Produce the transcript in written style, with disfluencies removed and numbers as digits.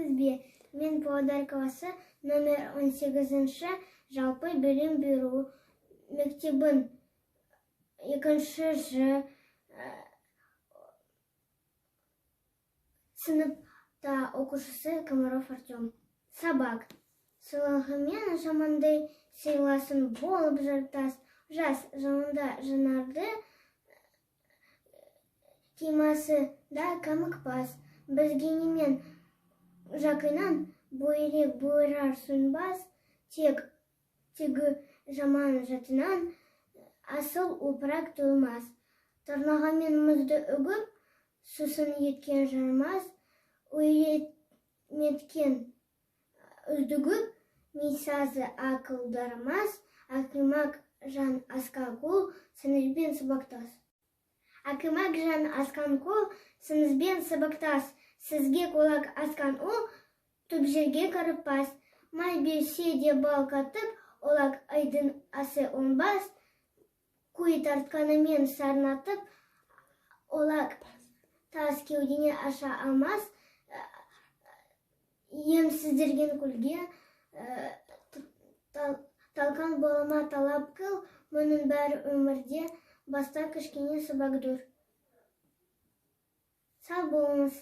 Сәлеметсізбе? Мен Павлодар қаласы номер 18-ші жалпы білім беру мектебін 2-ші сыныпта оқушысы Комаров Артем. Сабақ. Сылығымен жамандай сыйласын болып жартас. Жас жанында жанарды темасы да камықпас. Бізгенемен жақынан бойрек бойрар сұнбас. Тегі жаман жатынан асыл упырақ тұлмас. Тырнағамен мұзды үгіп, сусын еткен жармас. Үйретметкен үздігіп, мейсазы ақылдармас. Ақымақ жан асқан қол, сыныспен сабақтас. Ақымақ жан асқан қол, сыныспен сабақтас. Сізге қолақ асқан ол, түп жерге қарыппас. Май берсе де бал қатып, олақ айдын асы оңбас. Күй тартқанымен сарнатып, олақ тас кеудене аша алмас. Емсіздерген күлге талқан болама талап қыл, мұның бәрі өмірде баста кішкене сабақ дүр. Сау болыңыз.